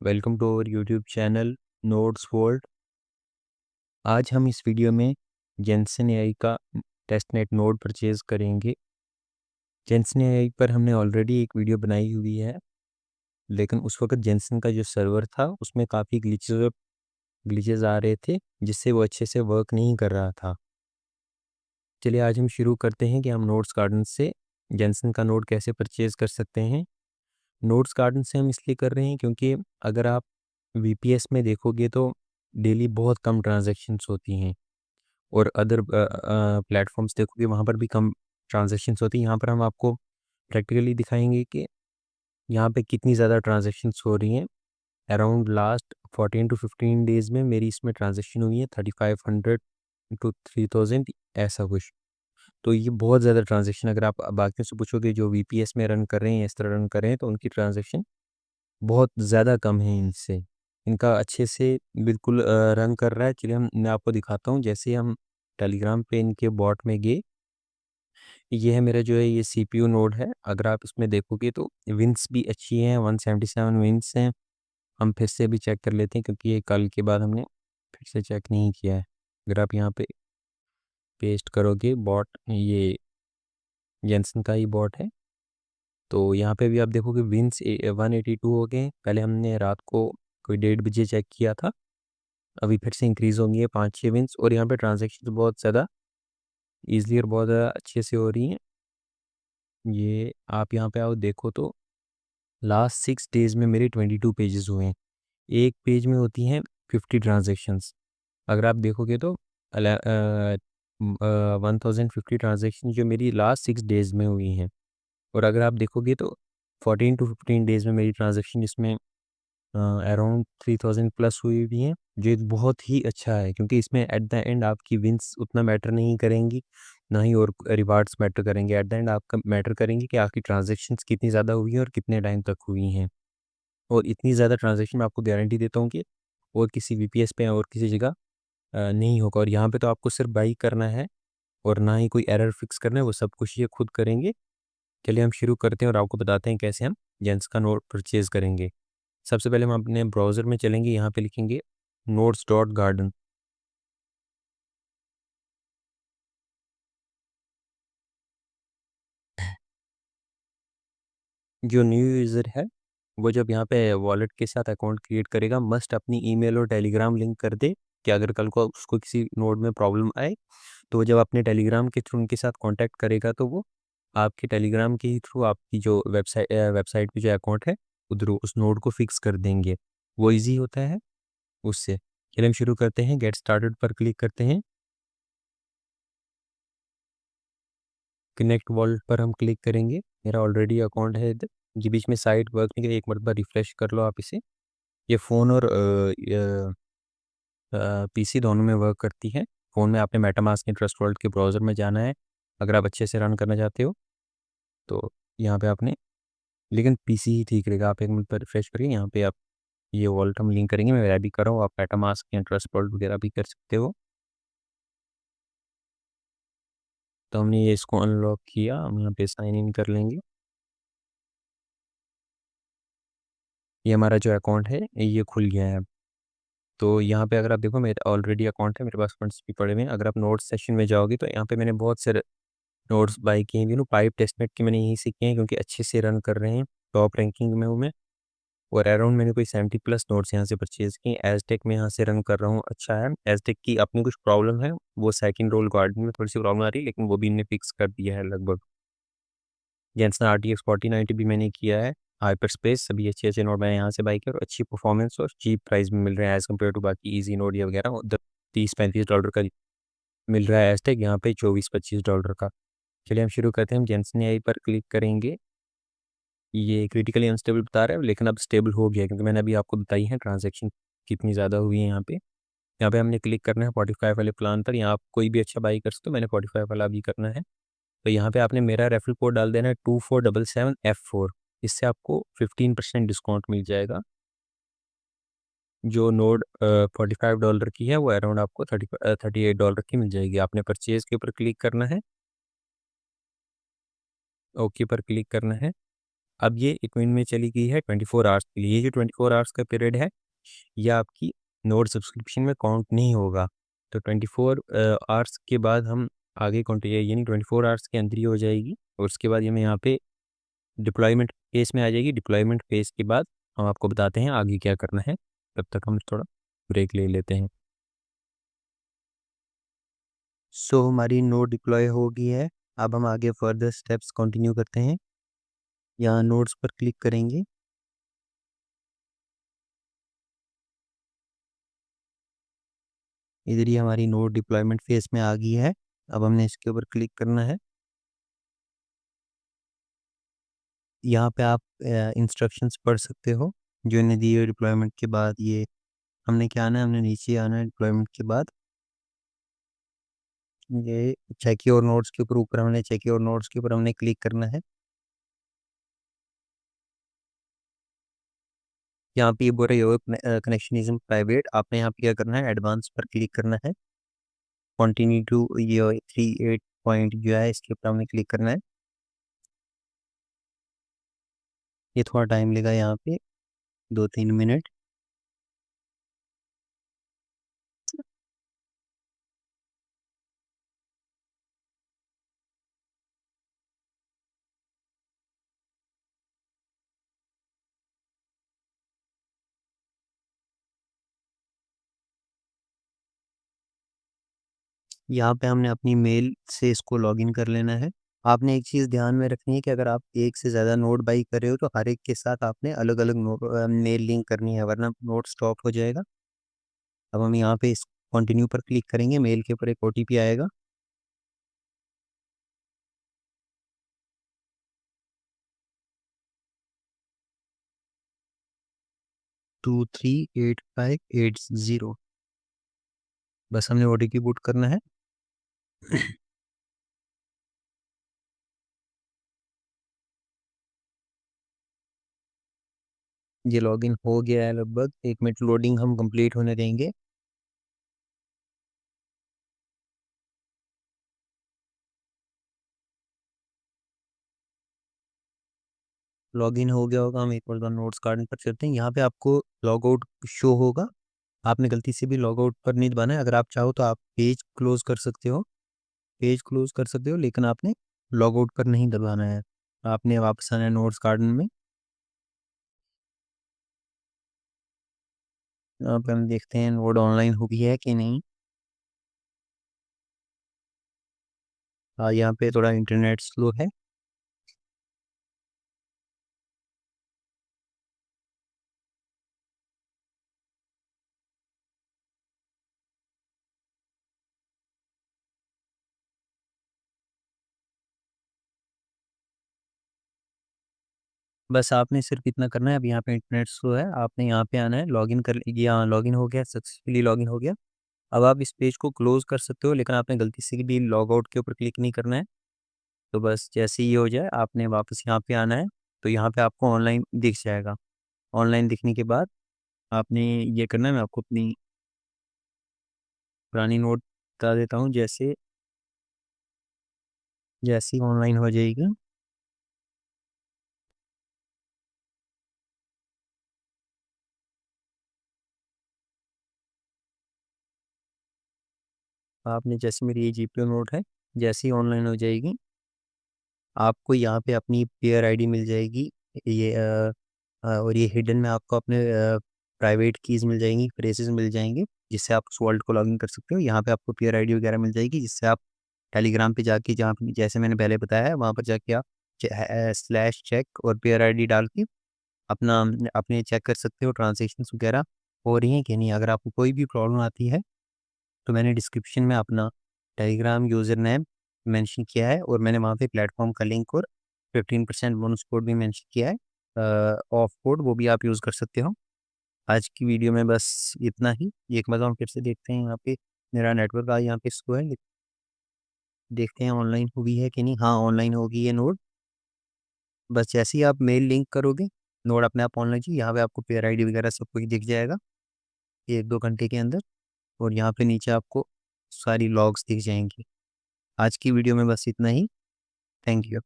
Welcome to our YouTube channel Notes World. आज हम इस वीडियो में जेंसन एआई का टेस्टनेट नोड परचेज करेंगे। जेंसन एआई पर हमने ऑलरेडी एक वीडियो बनाई हुई है, लेकिन उस वक्त जेंसन का जो सर्वर था उसमें काफ़ी ग्लिचेस आ रहे थे, जिससे वो अच्छे से वर्क नहीं कर रहा था। चलिए आज हम शुरू करते हैं कि हम नोट्स गार्डन से जेंसन का नोड कैसे परचेज कर सकते हैं। नोट्स गार्डन से हम इसलिए कर रहे हैं क्योंकि अगर आप वीपीएस में देखोगे तो डेली बहुत कम ट्रांजैक्शंस होती हैं, और अदर प्लेटफॉर्म्स देखोगे वहाँ पर भी कम ट्रांजैक्शंस होती हैं। यहाँ पर हम आपको प्रैक्टिकली दिखाएंगे कि यहाँ पे कितनी ज़्यादा ट्रांजैक्शंस हो रही हैं। अराउंड लास्ट 14 टू 15 डेज़ में मेरी इसमें ट्रांजैक्शन हुई है 3500 टू 3000 ऐसा कुछ। तो ये बहुत ज़्यादा ट्रांजैक्शन, अगर आप बाकियों से पूछोगे जो वीपीएस में रन कर रहे हैं, इस तरह रन कर रहे हैं, तो उनकी ट्रांजैक्शन बहुत ज़्यादा कम है इनसे। इनका अच्छे से बिल्कुल रन कर रहा है। चलिए मैं आपको दिखाता हूँ। जैसे हम टेलीग्राम पे इनके बॉट में गए, ये है मेरा जो है ये सीपीयू नोड है। अगर आप इसमें देखोगे तो विंस भी अच्छी हैं, 177 विंस हैं। हम फिर से भी चेक कर लेते हैं क्योंकि ये कल के बाद हमने फिर से चेक नहीं किया है। अगर आप यहाँ पे पेस्ट करोगे बॉट, ये जेंसन का ही बॉट है, तो यहाँ पे भी आप देखोगे विंस 182 हो गए हैं। पहले हमने रात को कोई 1:30 बजे चेक किया था, अभी फिर से इंक्रीज़ होंगी है 5-6 विंस। और यहाँ पे ट्रांजैक्शन बहुत ज़्यादा ईज़िली और बहुत ज़्यादा अच्छे से हो रही हैं। ये आप यहाँ पे आओ देखो तो लास्ट 6 डेज़ में मेरे 22 पेजेस हुए हैं। एक पेज में होती हैं 50 ट्रांजैक्शंस। अगर आप देखोगे तो 1050 ट्रांजैक्शन जो मेरी लास्ट 6 डेज़ में हुई हैं। और अगर आप देखोगे तो 14 टू 15 डेज़ में मेरी ट्रांजैक्शन इसमें अराउंड 3000 प्लस हुई भी हैं, जो एक बहुत ही अच्छा है क्योंकि इसमें एट द एंड आपकी विंस उतना मैटर नहीं करेंगी, ना ही और रिवार्ड्स मैटर करेंगे। एट द एंड आपका मैटर करेंगे कि आपकी ट्रांजैक्शंस कितनी ज़्यादा हुई हैं और कितने टाइम तक हुई हैं। और इतनी ज़्यादा ट्रांजैक्शन मैं आपको गारंटी देता हूँ कि और किसी वीपीएस पे और किसी जगह नहीं होगा। और यहाँ पे तो आपको सिर्फ बाई करना है और ना ही कोई एरर फिक्स करना है, वो सब कुछ ये खुद करेंगे। चलिए हम शुरू करते हैं और आपको बताते हैं कैसे हम जेंस का नोट परचेज़ करेंगे। सबसे पहले हम अपने ब्राउज़र में चलेंगे, यहाँ पे लिखेंगे नोट्स डॉट गार्डन। जो न्यू यूज़र है वो जब यहाँ पे वॉलेट के साथ अकाउंट क्रिएट करेगा, मस्ट अपनी ईमेल और टेलीग्राम लिंक कर दे कि अगर कल को उसको किसी नोड में प्रॉब्लम आए तो वो जब अपने टेलीग्राम के थ्रू उनके साथ कांटेक्ट करेगा तो वो आपके टेलीग्राम के ही थ्रू आपकी जो वेबसाइट पे जो अकाउंट है उधर उस नोड को फिक्स कर देंगे। वो इजी होता है उससे। चलिए हम शुरू करते हैं। गेट स्टार्टेड पर क्लिक करते हैं। कनेक्ट वॉलेट पर हम क्लिक करेंगे। मेरा ऑलरेडी अकाउंट है इधर। ये बीच में साइट वर्क नहीं करी, एक मरतबा रिफ्रेश कर लो आप इसे। ये फ़ोन और पीसी दोनों में वर्क करती है। फ़ोन में आपने मेटामास्क या ट्रस्ट वॉलेट के ब्राउज़र में जाना है अगर आप अच्छे से रन करना चाहते हो तो। यहाँ पे आपने, लेकिन पीसी ही ठीक रहेगा। आप एक मिनट पर रिफ्रेश करिए, यहाँ पे आप ये वॉलेट हम लिंक करेंगे। मैं भी कर रहा हूँ, आप मेटामास्क या ट्रस्ट वॉलेट वगैरह भी कर सकते हो। तो हमने ये इसको अनलॉक किया, हम यहाँ पे साइन इन कर लेंगे। ये हमारा जो अकाउंट है ये खुल गया है। तो यहाँ पे अगर आप देखो मेरा ऑलरेडी अकाउंट है, मेरे पास फंड्स भी पड़े हुए हैं। अगर आप नोट्स सेशन में जाओगे तो यहाँ पे मैंने बहुत सारे नोट्स बाई किए हैं। पाइप टेस्टनेट के मैंने यहीं से किए हैं क्योंकि अच्छे से रन कर रहे हैं, टॉप रैंकिंग में हूँ मैं। और अराउंड मैंने कोई 70 प्लस नोट्स यहाँ से परचेज़ किए। एज़टेक में यहाँ से रन कर रहा हूँ, अच्छा है। एज़टेक की अपनी कुछ प्रॉब्लम है, वो सेकंड रोल गार्डन में थोड़ी सी प्रॉब्लम आ रही है, लेकिन वो भी इन्हें फिक्स कर दिया है लगभग। जेंसन RTX 4090 भी मैंने किया है। हाइपर स्पेस सभी अच्छे अच्छे नोट मैंने यहाँ से बाई किया और अच्छी परफॉर्मेंस और चीप प्राइस में मिल रहे हैं एज़ कम्पेयर टू बाकी ईजी नोट या वगैरह। उधर $30-35 का मिल रहा है एज़टेक, यहाँ पे $24-25 का। चलिए हम शुरू करते हैं। हम जेंसन एआई पर क्लिक करेंगे। ये क्रिटिकली अनस्टेबल बता रहा है, लेकिन अब स्टेबल हो गया क्योंकि मैंने अभी आपको बताई है ट्रांजैक्शन कितनी ज़्यादा हुई है। यहाँ पे हमने क्लिक करना है 45 वाले प्लान पर। यहाँ आप कोई भी अच्छा बाई कर सकते हो, मैंने 45 वाला अभी करना है। तो यहाँ पे आपने मेरा रेफरल कोड डाल देना है 2477F4। इससे आपको 15% डिस्काउंट मिल जाएगा। जो नोड $45 की है वो अराउंड आपको $38 की मिल जाएगी। आपने परचेज के ऊपर क्लिक करना है, ओके पर क्लिक करना है। अब ये 1 मिनट में चली गई है 24 आवर्स के लिए। ये जो 24 आवर्स का पीरियड है, ये आपकी नोट सब्सक्रिप्शन में काउंट नहीं होगा। तो 24 आवर्स के बाद हम आगे कंटिन्यू, यानी 24 आवर्स के अंदर ही हो जाएगी और उसके बाद ये मैं यहाँ पे डिप्लॉयमेंट फेज़ में आ जाएगी। डिप्लॉयमेंट फेज़ के बाद हम आपको बताते हैं आगे क्या करना है। तब तक हम थोड़ा ब्रेक ले लेते हैं। सो हमारी नोट डिप्लॉय हो गई है। अब हम आगे फर्दर स्टेप्स कंटिन्यू करते हैं। यहाँ नोट्स पर क्लिक करेंगे। इधर ही हमारी नोट डिप्लॉयमेंट फेज़ में आ गई है। अब हमने इसके ऊपर क्लिक करना है। यहाँ पे आप इंस्ट्रक्शंस पढ़ सकते हो जो इन्हें दिए हुए डिप्लॉयमेंट के बाद। ये हमने क्या आना है, हमने नीचे आना है डिप्लॉयमेंट के बाद। ये चेक योर नोट्स के ऊपर हमने चेक योर नोट्स के ऊपर हमने क्लिक करना है। यहाँ पे ये बोल रही हो कनेक्शन इज इन प्राइवेट। आपने यहाँ पे क्या करना है, एडवांस पर क्लिक करना है। कंटिन्यू टू ये 38 पॉइंट जो है इसके ऊपर हमने क्लिक करना है। ये थोड़ा टाइम लेगा यहाँ पे 2-3 मिनट। यहाँ पे हमने अपनी मेल से इसको लॉगिन कर लेना है। आपने एक चीज़ ध्यान में रखनी है कि अगर आप एक से ज़्यादा नोट बाई कर रहे हो तो हर एक के साथ आपने अलग अलग मेल लिंक करनी है, वरना नोट स्टॉप हो जाएगा। अब हम यहाँ पे इस कंटिन्यू पर क्लिक करेंगे। मेल के ऊपर एक OTP आएगा। 238580। बस हमने OTP पुट करना है। ये लॉगिन हो गया है लगभग 1 मिनट लोडिंग हम कंप्लीट होने देंगे। लॉगिन हो गया होगा, हम एक बार नोट्स कार्ड पर चलते हैं। यहाँ पे आपको लॉग आउट शो होगा। आपने गलती से भी लॉग आउट पर नहीं दबाना है। अगर आप चाहो तो आप पेज क्लोज कर सकते हो, लेकिन आपने लॉग आउट पर नहीं दबाना है। आपने वापस आना है नोट्स गार्डन में। यहाँ पे हम देखते हैं नोट ऑनलाइन हुई है कि नहीं। हाँ, यहाँ पे थोड़ा इंटरनेट स्लो है। बस आपने सिर्फ इतना करना है। अब यहाँ पे इंटरनेट स्लो है, आपने यहाँ पे आना है, लॉगिन कर यहाँ लॉगिन हो गया, सक्सेसफुली लॉगिन हो गया। अब आप इस पेज को क्लोज कर सकते हो, लेकिन आपने गलती से भी लॉग आउट के ऊपर क्लिक नहीं करना है। तो बस जैसे ही हो जाए आपने वापस यहाँ पे आना है। तो यहाँ पे आपको ऑनलाइन दिख जाएगा। ऑनलाइन दिखने के बाद आपने ये करना है। मैं आपको अपनी पुरानी नोट बता देता हूँ। जैसे जैसी ऑनलाइन हो जाएगी, आपने जैसे मेरी ये GPO नोट है, जैसी ऑनलाइन हो जाएगी आपको यहाँ पे अपनी पेयर आईडी मिल जाएगी। ये और ये हिडन में आपको अपने प्राइवेट कीज़ मिल जाएंगी, फ्रेजेस मिल जाएंगे, जिससे आप उस वॉल्ट को लॉगिन कर सकते हो। यहाँ पे आपको पेयर आईडी वगैरह मिल जाएगी, जिससे आप टेलीग्राम पे जाके, जहाँ पे जैसे मैंने पहले बताया है, वहाँ पर जाके आप स्लैश चेक और पेयर आईडी डाल के अपना अपने चेक कर सकते हो ट्रांजेक्शन्स वगैरह हो रही हैं कि नहीं। अगर आपको कोई भी प्रॉब्लम आती है तो मैंने डिस्क्रिप्शन में अपना टेलीग्राम यूज़र नेम मेंशन किया है और मैंने वहाँ पे प्लेटफॉर्म का लिंक और 15% बोनस कोड भी मेंशन किया है, ऑफ कोड, वो भी आप यूज़ कर सकते हो। आज की वीडियो में बस इतना ही। एक बार हम फिर से देखते हैं यहाँ पे मेरा नेटवर्क आज यहाँ पे स्लो है। देखते हैं ऑनलाइन हुई है कि नहीं। हाँ, ऑनलाइन होगी ये नोट। बस जैसे ही आप मेल लिंक करोगे नोट अपने आप ऑनलाइन जी, यहाँ पे आपको पेयर आईडी वगैरह सब कुछ दिख जाएगा 1-2 घंटे के अंदर। और यहाँ पे नीचे आपको सारी लॉग्स दिख जाएंगी। आज की वीडियो में बस इतना ही। Thank you.